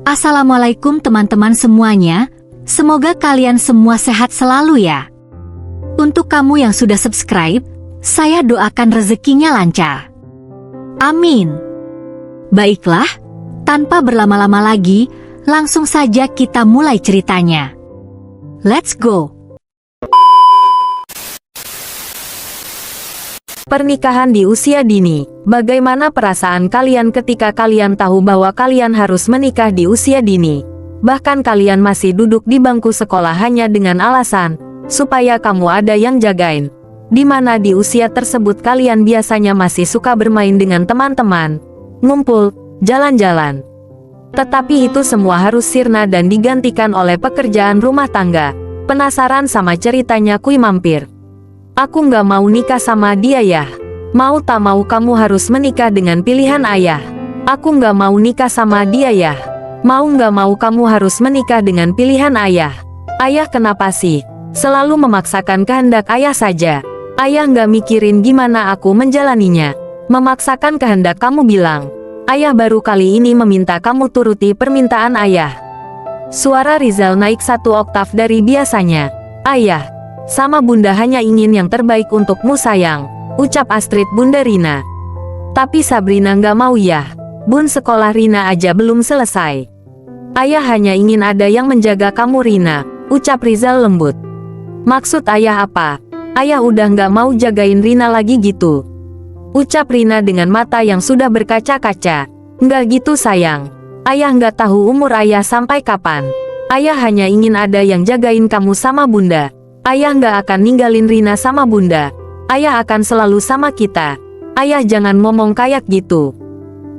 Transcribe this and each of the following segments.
Assalamualaikum teman-teman semuanya, semoga kalian semua sehat selalu ya. Untuk kamu yang sudah subscribe, saya doakan rezekinya lancar. Amin. Baiklah, tanpa berlama-lama lagi, langsung saja kita mulai ceritanya. Let's go! Pernikahan di usia dini. Bagaimana perasaan kalian ketika kalian tahu bahwa kalian harus menikah di usia dini? Bahkan kalian masih duduk di bangku sekolah hanya dengan alasan supaya kamu ada yang jagain. Dimana di usia tersebut kalian biasanya masih suka bermain dengan teman-teman, ngumpul, jalan-jalan. Tetapi itu semua harus sirna dan digantikan oleh pekerjaan rumah tangga. Penasaran sama ceritanya? Kuy mampir. Aku nggak mau nikah sama dia ya. Mau tak mau kamu harus menikah dengan pilihan ayah. Aku nggak mau nikah sama dia ya. Mau nggak mau kamu harus menikah dengan pilihan ayah. Ayah kenapa sih? Selalu memaksakan kehendak ayah saja. Ayah nggak mikirin gimana aku menjalaninya. Memaksakan kehendak, kamu bilang. Ayah baru kali ini meminta kamu turuti permintaan ayah. Suara Rizal naik 1 oktav dari biasanya. Ayah, sama bunda hanya ingin yang terbaik untukmu sayang, ucap Astrid Bunda Rina. Tapi Sabrina nggak mau ya. Bun, sekolah Rina aja belum selesai. Ayah hanya ingin ada yang menjaga kamu Rina, ucap Rizal lembut. Maksud ayah apa? Ayah udah nggak mau jagain Rina lagi gitu, ucap Rina dengan mata yang sudah berkaca-kaca. Nggak gitu sayang. Ayah nggak tahu umur ayah sampai kapan. Ayah hanya ingin ada yang jagain kamu sama bunda. Ayah nggak akan ninggalin Rina sama bunda. Ayah akan selalu sama kita. Ayah jangan ngomong kayak gitu.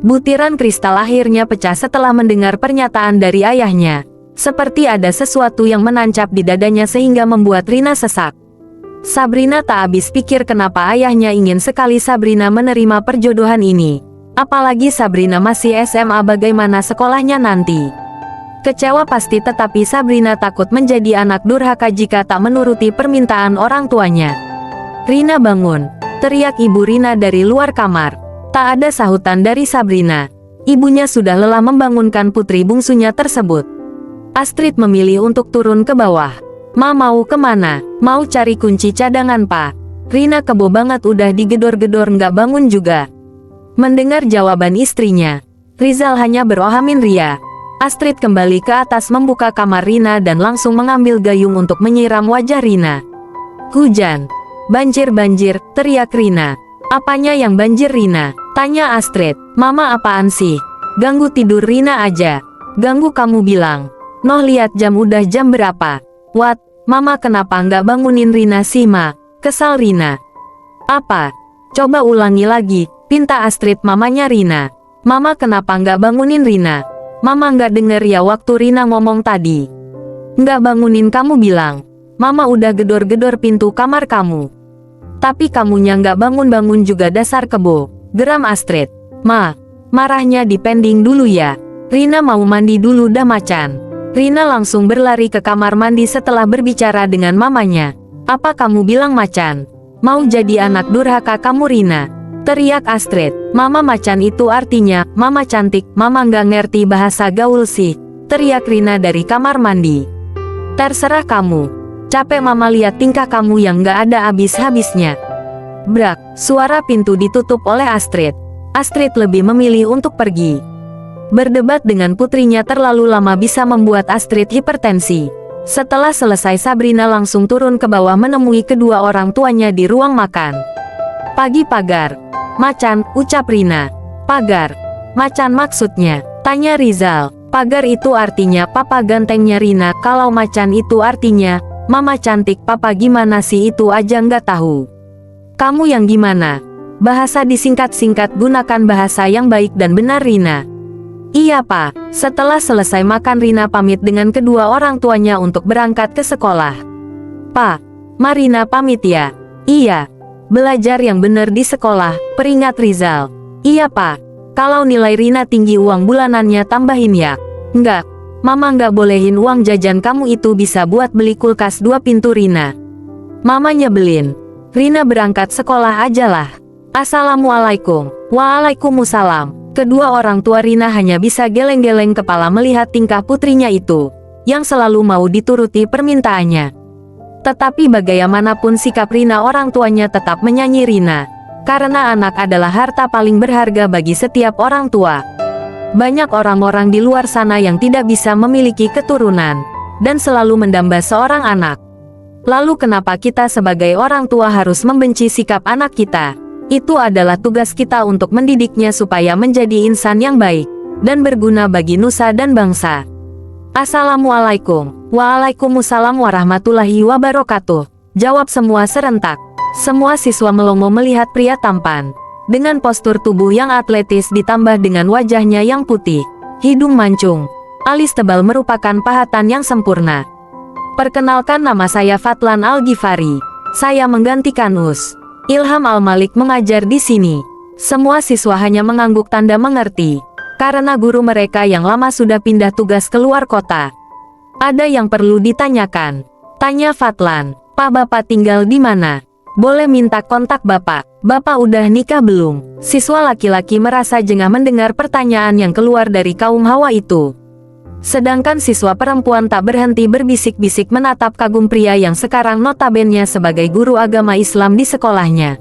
Butiran kristal akhirnya pecah setelah mendengar pernyataan dari ayahnya. Seperti ada sesuatu yang menancap di dadanya sehingga membuat Rina sesak. Sabrina tak habis pikir kenapa ayahnya ingin sekali Sabrina menerima perjodohan ini. Apalagi Sabrina masih SMA, bagaimana sekolahnya nanti. Kecewa pasti, tetapi Sabrina takut menjadi anak durhaka jika tak menuruti permintaan orang tuanya. Rina bangun, teriak ibu Rina dari luar kamar. Tak ada sahutan dari Sabrina. Ibunya sudah lelah membangunkan putri bungsunya tersebut. Astrid memilih untuk turun ke bawah. Ma, mau kemana? Mau cari kunci cadangan pak. Rina kebo banget, udah digedor-gedor nggak bangun juga. Mendengar jawaban istrinya, Rizal hanya berohamin ria. Astrid kembali ke atas membuka kamar Rina dan langsung mengambil gayung untuk menyiram wajah Rina. Hujan. Banjir, teriak Rina. Apanya yang banjir Rina? Tanya Astrid. Mama apaan sih? Ganggu tidur Rina aja. Ganggu kamu bilang. Noh lihat jam, udah jam berapa? What? Mama kenapa nggak bangunin Rina sih ma? Kesal Rina. Apa? Coba ulangi lagi, pinta Astrid mamanya Rina. Mama kenapa nggak bangunin Rina? Mama nggak denger ya waktu Rina ngomong tadi? Nggak bangunin kamu bilang. Mama udah gedor-gedor pintu kamar kamu. Tapi kamunya nggak bangun-bangun juga, dasar kebo, geram Astrid. Ma, marahnya dipending dulu ya. Rina mau mandi dulu dah macan. Rina langsung berlari ke kamar mandi setelah berbicara dengan mamanya. Apa kamu bilang macan? Mau jadi anak durhaka kamu Rina? Teriak Astrid. Mama macan itu artinya mama cantik. Mama nggak ngerti bahasa gaul sih, teriak Rina dari kamar mandi. Terserah kamu. Capek mama lihat tingkah kamu yang nggak ada habis-habisnya. Brak, suara pintu ditutup oleh Astrid. Astrid lebih memilih untuk pergi. Berdebat dengan putrinya terlalu lama bisa membuat Astrid hipertensi. Setelah selesai, Sabrina langsung turun ke bawah menemui kedua orang tuanya di ruang makan. Pagi pagar. Macan, ucap Rina. Pagar. Macan maksudnya, tanya Rizal. Pagar itu artinya papa gantengnya Rina. Kalau macan itu artinya mama cantik. Papa gimana sih, itu aja nggak tahu. Kamu yang gimana? Bahasa disingkat-singkat, gunakan bahasa yang baik dan benar Rina. Iya pak. Setelah selesai makan, Rina pamit dengan kedua orang tuanya untuk berangkat ke sekolah. Pak, Marina pamit ya? Iya. Belajar yang benar di sekolah, peringat Rizal. Iya pak. Kalau nilai Rina tinggi, uang bulanannya tambahin ya. Enggak. Mama nggak bolehin uang jajan kamu itu bisa buat beli kulkas 2 pintu Rina. Mama nyebelin. Rina berangkat sekolah aja lah. Assalamualaikum. Waalaikumsalam. Kedua orang tua Rina hanya bisa geleng-geleng kepala melihat tingkah putrinya itu, yang selalu mau dituruti permintaannya. Tetapi bagaimanapun sikap Rina, orang tuanya tetap menyanyi Rina, karena anak adalah harta paling berharga bagi setiap orang tua. Banyak orang-orang di luar sana yang tidak bisa memiliki keturunan, dan selalu mendamba seorang anak. Lalu kenapa kita sebagai orang tua harus membenci sikap anak kita? Itu adalah tugas kita untuk mendidiknya supaya menjadi insan yang baik dan berguna bagi nusa dan bangsa. Assalamualaikum. Waalaikumsalam warahmatullahi wabarakatuh, jawab semua serentak. Semua siswa melongo melihat pria tampan, dengan postur tubuh yang atletis ditambah dengan wajahnya yang putih, hidung mancung, alis tebal merupakan pahatan yang sempurna. Perkenalkan, nama saya Fatlan Al-Ghifari. Saya menggantikan Us. Ilham Al-Malik mengajar di sini. Semua siswa hanya mengangguk tanda mengerti, karena guru mereka yang lama sudah pindah tugas keluar kota. Ada yang perlu ditanyakan? Tanya Fatlan. Pak, Bapak tinggal di mana? Boleh minta kontak Bapak? Bapak udah nikah belum? Siswa laki-laki merasa jengah mendengar pertanyaan yang keluar dari kaum Hawa itu. Sedangkan siswa perempuan tak berhenti berbisik-bisik menatap kagum pria yang sekarang notabene sebagai guru agama Islam di sekolahnya.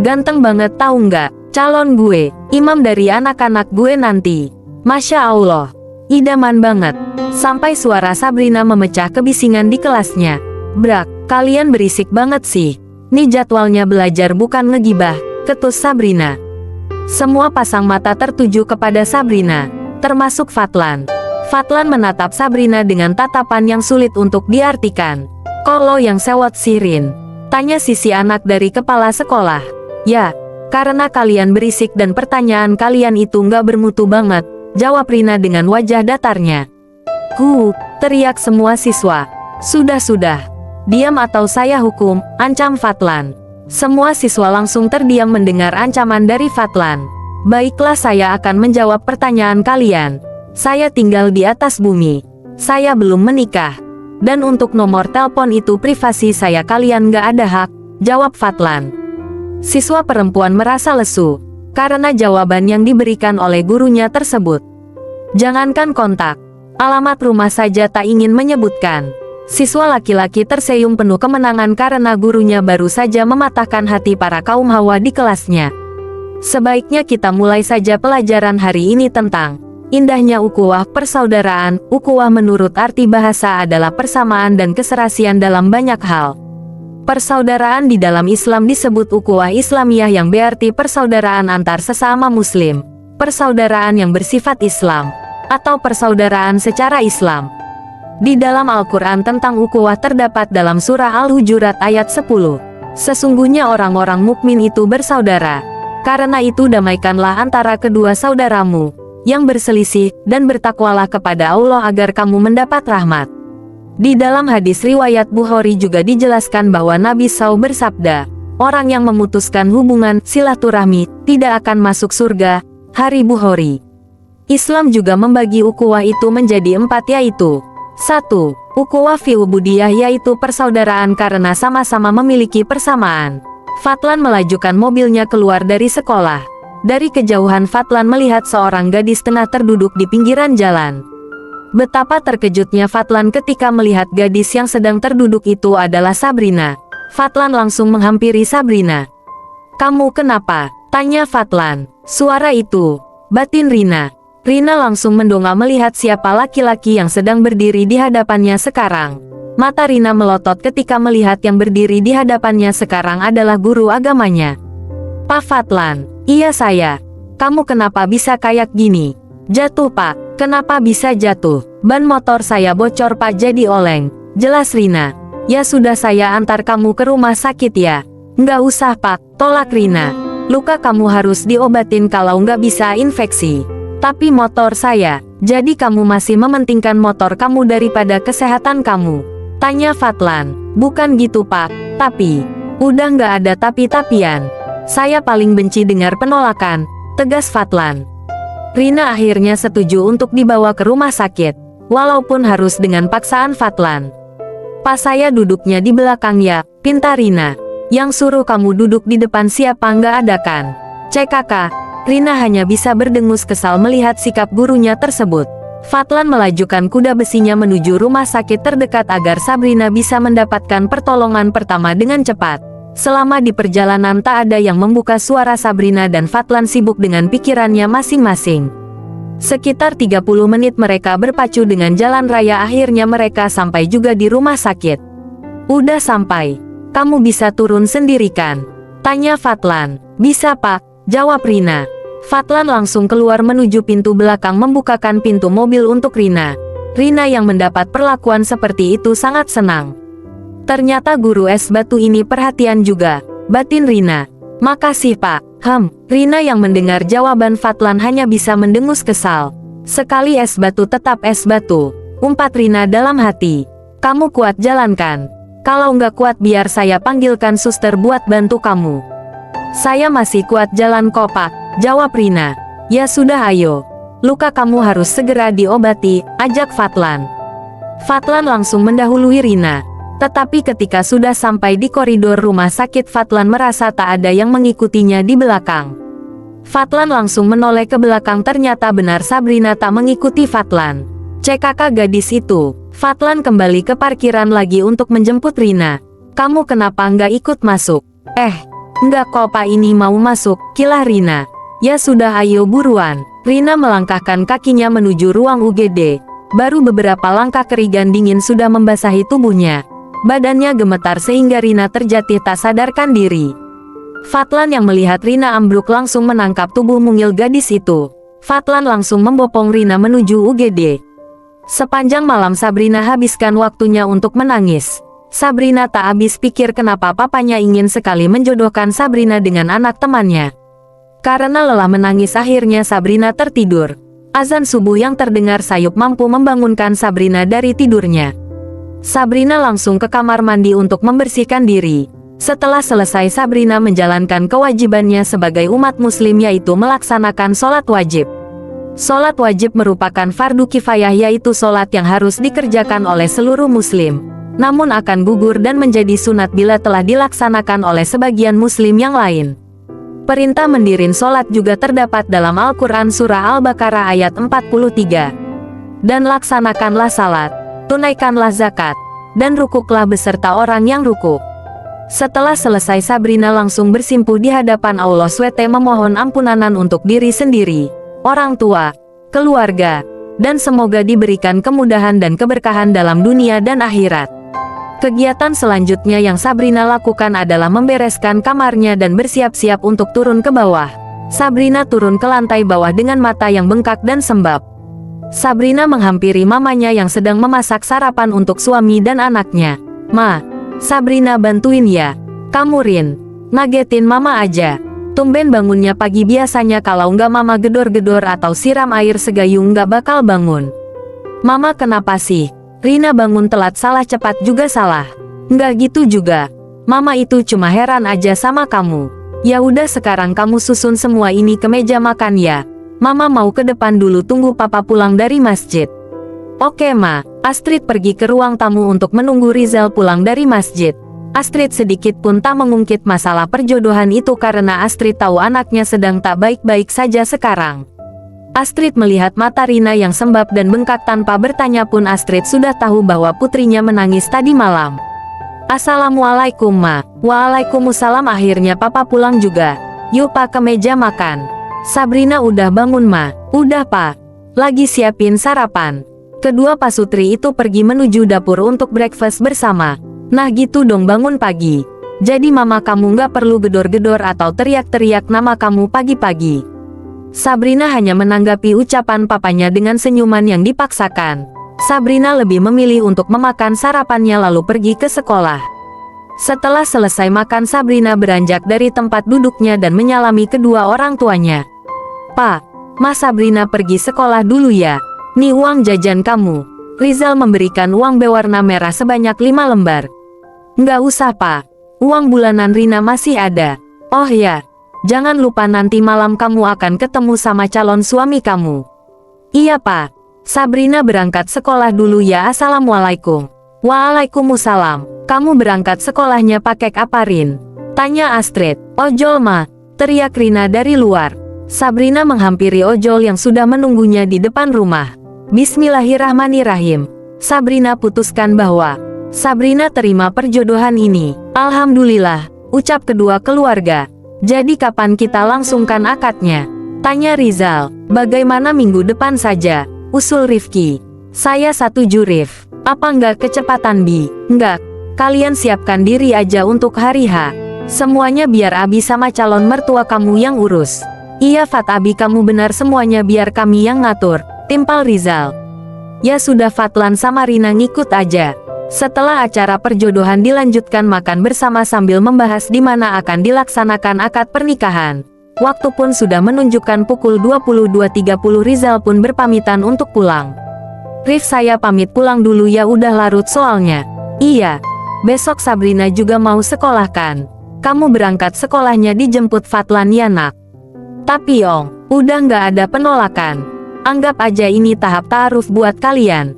Ganteng banget tahu nggak? Calon gue, imam dari anak-anak gue nanti. Masya Allah, idaman banget. Sampai suara Sabrina memecah kebisingan di kelasnya. Brak, kalian berisik banget sih. Nih jadwalnya belajar bukan ngegibah, ketus Sabrina. Semua pasang mata tertuju kepada Sabrina, termasuk Fatlan. Fatlan menatap Sabrina dengan tatapan yang sulit untuk diartikan. Kok lo yang sewot sirin? Tanya sisi anak dari kepala sekolah. Ya, karena kalian berisik dan pertanyaan kalian itu nggak bermutu banget, jawab Rina dengan wajah datarnya. Teriak semua siswa. Sudah, diam atau saya hukum, ancam Fatlan. Semua siswa langsung terdiam mendengar ancaman dari Fatlan. Baiklah, saya akan menjawab pertanyaan kalian. Saya tinggal di atas bumi. Saya belum menikah. Dan untuk nomor telepon itu privasi saya, kalian nggak ada hak, jawab Fatlan. Siswa perempuan merasa lesu, karena jawaban yang diberikan oleh gurunya tersebut. Jangankan kontak, alamat rumah saja tak ingin menyebutkan. Siswa laki-laki tersenyum penuh kemenangan karena gurunya baru saja mematahkan hati para kaum Hawa di kelasnya. Sebaiknya kita mulai saja pelajaran hari ini tentang indahnya ukhuwah persaudaraan. Ukhuwah menurut arti bahasa adalah persamaan dan keserasian dalam banyak hal. Persaudaraan di dalam Islam disebut ukhuwah Islamiyah yang berarti persaudaraan antar sesama muslim, persaudaraan yang bersifat Islam, atau persaudaraan secara Islam. Di dalam Al-Quran tentang ukhuwah terdapat dalam surah Al-Hujurat ayat 10. Sesungguhnya orang-orang mukmin itu bersaudara. Karena itu damaikanlah antara kedua saudaramu yang berselisih, dan bertakwalah kepada Allah agar kamu mendapat rahmat. Di dalam hadis riwayat Bukhari juga dijelaskan bahwa Nabi SAW bersabda, orang yang memutuskan hubungan silaturahmi tidak akan masuk surga. Hari Bukhari. Islam juga membagi ukhuwah itu menjadi 4, yaitu 1. Ukhuwah fi ubudiyah, yaitu persaudaraan karena sama-sama memiliki persamaan. Fatlan melajukan mobilnya keluar dari sekolah. Dari kejauhan Fatlan melihat seorang gadis tengah terduduk di pinggiran jalan. Betapa terkejutnya Fatlan ketika melihat gadis yang sedang terduduk itu adalah Sabrina. Fatlan langsung menghampiri Sabrina. Kamu kenapa? Tanya Fatlan. Suara itu, batin Rina. Rina langsung mendongak melihat siapa laki-laki yang sedang berdiri di hadapannya sekarang. Mata Rina melotot ketika melihat yang berdiri di hadapannya sekarang adalah guru agamanya. Pak Fatlan. Iya saya. Kamu kenapa bisa kayak gini? Jatuh Pak. Kenapa bisa jatuh? Ban motor saya bocor Pak, jadi oleng. Jelas Rina. Ya sudah, saya antar kamu ke rumah sakit ya. Nggak usah Pak, tolak Rina. Luka kamu harus diobatin kalau nggak bisa infeksi. Tapi motor saya. Jadi kamu masih mementingkan motor kamu daripada kesehatan kamu? Tanya Fatlan. Bukan gitu Pak. Tapi, udah nggak ada tapi-tapian. Saya paling benci dengar penolakan, tegas Fatlan. Rina akhirnya setuju untuk dibawa ke rumah sakit, walaupun harus dengan paksaan Fatlan. Pas saya duduknya di belakang ya, pinta Rina. Yang suruh kamu duduk di depan siapa, nggak ada kan? CKK. Rina hanya bisa berdengus kesal melihat sikap gurunya tersebut. Fatlan melajukan kuda besinya menuju rumah sakit terdekat agar Sabrina bisa mendapatkan pertolongan pertama dengan cepat. Selama di perjalanan tak ada yang membuka suara Sabrina dan Fatlan sibuk dengan pikirannya masing-masing. Sekitar 30 menit mereka berpacu dengan jalan raya, akhirnya mereka sampai juga di rumah sakit. Udah sampai. Kamu bisa turun sendiri kan? Tanya Fatlan. Bisa pak, jawab Rina. Fatlan langsung keluar menuju pintu belakang membukakan pintu mobil untuk Rina. Rina yang mendapat perlakuan seperti itu sangat senang. Ternyata guru es batu ini perhatian juga, batin Rina. Makasih pak. Rina yang mendengar jawaban Fatlan hanya bisa mendengus kesal. Sekali es batu tetap es batu, umpat Rina dalam hati. Kamu kuat jalankan. Kalau nggak kuat biar saya panggilkan suster buat bantu kamu. Saya masih kuat jalan kok pak, jawab Rina. Ya sudah ayo. Luka kamu harus segera diobati, ajak Fatlan. Fatlan langsung mendahului Rina. Tetapi ketika sudah sampai di koridor rumah sakit, Fatlan merasa tak ada yang mengikutinya di belakang. Fatlan langsung menoleh ke belakang, ternyata benar Sabrina tak mengikuti Fatlan. Cekaka gadis itu. Fatlan kembali ke parkiran lagi untuk menjemput Rina. Kamu kenapa nggak ikut masuk? Enggak kok pak, ini mau masuk, kilah Rina. Ya sudah ayo buruan. Rina melangkahkan kakinya menuju ruang UGD. Baru beberapa langkah keringat dingin sudah membasahi tubuhnya. Badannya gemetar sehingga Rina terjatuh tak sadarkan diri. Fatlan yang melihat Rina ambruk langsung menangkap tubuh mungil gadis itu. Fatlan langsung membopong Rina menuju UGD. Sepanjang malam Sabrina habiskan waktunya untuk menangis. Sabrina tak habis pikir kenapa papanya ingin sekali menjodohkan Sabrina dengan anak temannya. Karena lelah menangis akhirnya Sabrina tertidur. Azan subuh yang terdengar sayup mampu membangunkan Sabrina dari tidurnya. Sabrina langsung ke kamar mandi untuk membersihkan diri. Setelah selesai Sabrina menjalankan kewajibannya sebagai umat muslim, yaitu melaksanakan sholat wajib. Sholat wajib merupakan fardu kifayah, yaitu sholat yang harus dikerjakan oleh seluruh muslim. Namun akan gugur dan menjadi sunat bila telah dilaksanakan oleh sebagian muslim yang lain. Perintah mendirin sholat juga terdapat dalam Al-Quran Surah Al-Baqarah ayat 43. Dan laksanakanlah salat, tunaikanlah zakat, dan rukuklah beserta orang yang rukuk. Setelah selesai Sabrina langsung bersimpuh di hadapan Allah SWT memohon ampunanan untuk diri sendiri, orang tua, keluarga, dan semoga diberikan kemudahan dan keberkahan dalam dunia dan akhirat. Kegiatan selanjutnya yang Sabrina lakukan adalah membereskan kamarnya dan bersiap-siap untuk turun ke bawah. Sabrina turun ke lantai bawah dengan mata yang bengkak dan sembab. Sabrina menghampiri mamanya yang sedang memasak sarapan untuk suami dan anaknya. Ma, Sabrina bantuin ya. Kamu Rin, ngagetin mama aja. Tumben bangunnya pagi, biasanya kalau nggak mama gedor-gedor atau siram air segayung nggak bakal bangun. Mama kenapa sih? Rina bangun telat salah cepat juga salah. Nggak gitu juga. Mama itu cuma heran aja sama kamu. Ya udah sekarang kamu susun semua ini ke meja makan ya. Mama mau ke depan dulu tunggu papa pulang dari masjid. Oke ma. Astrid pergi ke ruang tamu untuk menunggu Rizal pulang dari masjid. Astrid sedikit pun tak mengungkit masalah perjodohan itu karena Astrid tahu anaknya sedang tak baik-baik saja sekarang. Astrid melihat mata Rina yang sembab dan bengkak, tanpa bertanya pun Astrid sudah tahu bahwa putrinya menangis tadi malam. Assalamualaikum ma. Waalaikumsalam, akhirnya papa pulang juga. Yuk pak ke meja makan. Sabrina udah bangun ma. Udah pak. Lagi siapin sarapan. Kedua pasutri itu pergi menuju dapur untuk breakfast bersama. Nah gitu dong, bangun pagi. Jadi mama kamu nggak perlu gedor-gedor atau teriak-teriak nama kamu pagi-pagi. Sabrina hanya menanggapi ucapan papanya dengan senyuman yang dipaksakan. Sabrina lebih memilih untuk memakan sarapannya lalu pergi ke sekolah. Setelah selesai makan, Sabrina beranjak dari tempat duduknya dan menyalami kedua orang tuanya. Pak, Mas, Sabrina pergi sekolah dulu ya. Nih uang jajan kamu. Rizal memberikan uang berwarna merah sebanyak 5 lembar. Nggak usah pak. Uang bulanan Rina masih ada. Oh ya. Jangan lupa nanti malam kamu akan ketemu sama calon suami kamu. Iya pak. Sabrina berangkat sekolah dulu ya. Assalamualaikum. Waalaikumsalam. Kamu berangkat sekolahnya pakai apa Rin? Tanya Astrid. Ojol ma. Teriak Rina dari luar. Sabrina menghampiri ojol yang sudah menunggunya di depan rumah. Bismillahirrahmanirrahim. Sabrina putuskan bahwa Sabrina terima perjodohan ini. Alhamdulillah, ucap kedua keluarga. Jadi kapan kita langsungkan akadnya? Tanya Rizal. Bagaimana minggu depan saja? Usul Rifki. Saya setuju Rif. Apa enggak kecepatan Bi? Enggak. Kalian siapkan diri aja untuk hari H. Semuanya biar Abi sama calon mertua kamu yang urus. Iya Fat, Abi kamu benar, semuanya biar kami yang ngatur, timpal Rizal. Ya sudah, Fatlan sama Rina ngikut aja. Setelah acara perjodohan dilanjutkan makan bersama sambil membahas di mana akan dilaksanakan akad pernikahan. Waktu pun sudah menunjukkan pukul 22.30. Rizal pun berpamitan untuk pulang. Rif, saya pamit pulang dulu ya, udah larut soalnya. Iya. Besok Sabrina juga mau sekolah kan? Kamu berangkat sekolahnya dijemput Fatlan ya nak? Tapi Ong, udah nggak ada penolakan. Anggap aja ini tahap ta'aruf buat kalian.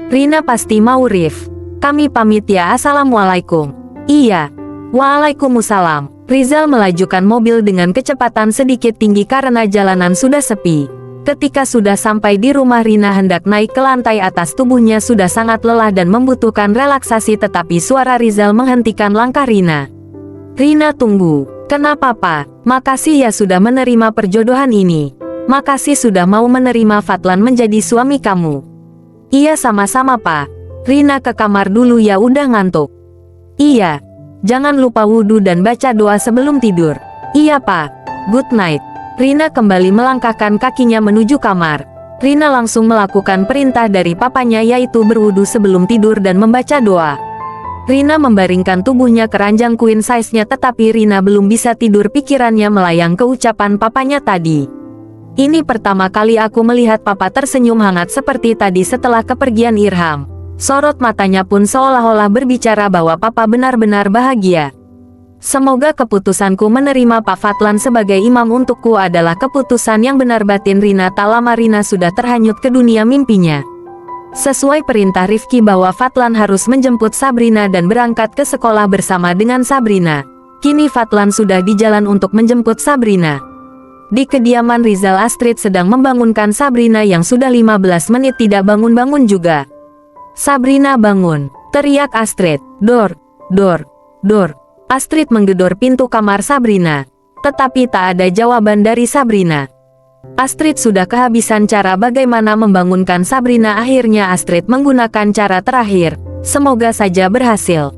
Rina pasti mau Rif. Kami pamit ya, assalamualaikum. Iya. Waalaikumsalam. Rizal melajukan mobil dengan kecepatan sedikit tinggi karena jalanan sudah sepi. Ketika sudah sampai di rumah, Rina hendak naik ke lantai atas. Tubuhnya sudah sangat lelah dan membutuhkan relaksasi, tetapi suara Rizal menghentikan langkah Rina. Rina, tunggu. Kenapa Pak? Makasih ya sudah menerima perjodohan ini. Makasih sudah mau menerima Fatlan menjadi suami kamu. Iya sama-sama Pak. Rina ke kamar dulu ya, udah ngantuk. Iya. Jangan lupa wudhu dan baca doa sebelum tidur. Iya Pak. Good night. Rina kembali melangkahkan kakinya menuju kamar. Rina langsung melakukan perintah dari papanya, yaitu berwudu sebelum tidur dan membaca doa. Rina membaringkan tubuhnya ke ranjang queen size-nya, tetapi Rina belum bisa tidur, pikirannya melayang ke ucapan papanya tadi. Ini pertama kali aku melihat papa tersenyum hangat seperti tadi setelah kepergian Irham. Sorot matanya pun seolah-olah berbicara bahwa papa benar-benar bahagia. Semoga keputusanku menerima Pak Fatlan sebagai imam untukku adalah keputusan yang benar, batin Rina. Tak lama Rina sudah terhanyut ke dunia mimpinya. Sesuai perintah Rifki bahwa Fatlan harus menjemput Sabrina dan berangkat ke sekolah bersama dengan Sabrina. Kini Fatlan sudah di jalan untuk menjemput Sabrina. Di kediaman Rizal, Astrid sedang membangunkan Sabrina yang sudah 15 menit tidak bangun-bangun juga. Sabrina bangun, teriak Astrid. Dor, dor, dor. Astrid menggedor pintu kamar Sabrina, tetapi tak ada jawaban dari Sabrina. Astrid sudah kehabisan cara bagaimana membangunkan Sabrina. Akhirnya Astrid menggunakan cara terakhir, semoga saja berhasil.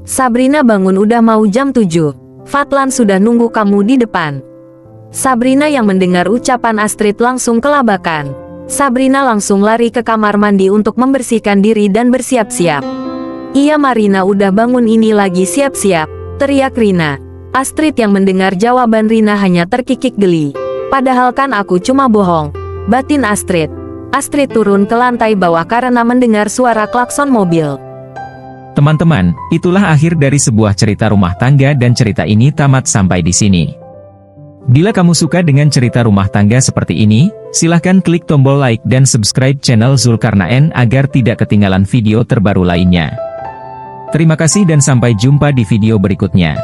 Sabrina bangun, udah mau jam 7. Fatlan sudah nunggu kamu di depan. Sabrina yang mendengar ucapan Astrid langsung kelabakan. Sabrina langsung lari ke kamar mandi untuk membersihkan diri dan bersiap-siap. Iya Marina udah bangun, ini lagi siap-siap, teriak Rina. Astrid yang mendengar jawaban Rina hanya terkikik geli. Padahal kan aku cuma bohong, batin Astrid. Astrid turun ke lantai bawah karena mendengar suara klakson mobil. Teman-teman, itulah akhir dari sebuah cerita rumah tangga dan cerita ini tamat sampai di sini. Bila kamu suka dengan cerita rumah tangga seperti ini, silahkan klik tombol like dan subscribe channel Zulkarnaen agar tidak ketinggalan video terbaru lainnya. Terima kasih dan sampai jumpa di video berikutnya.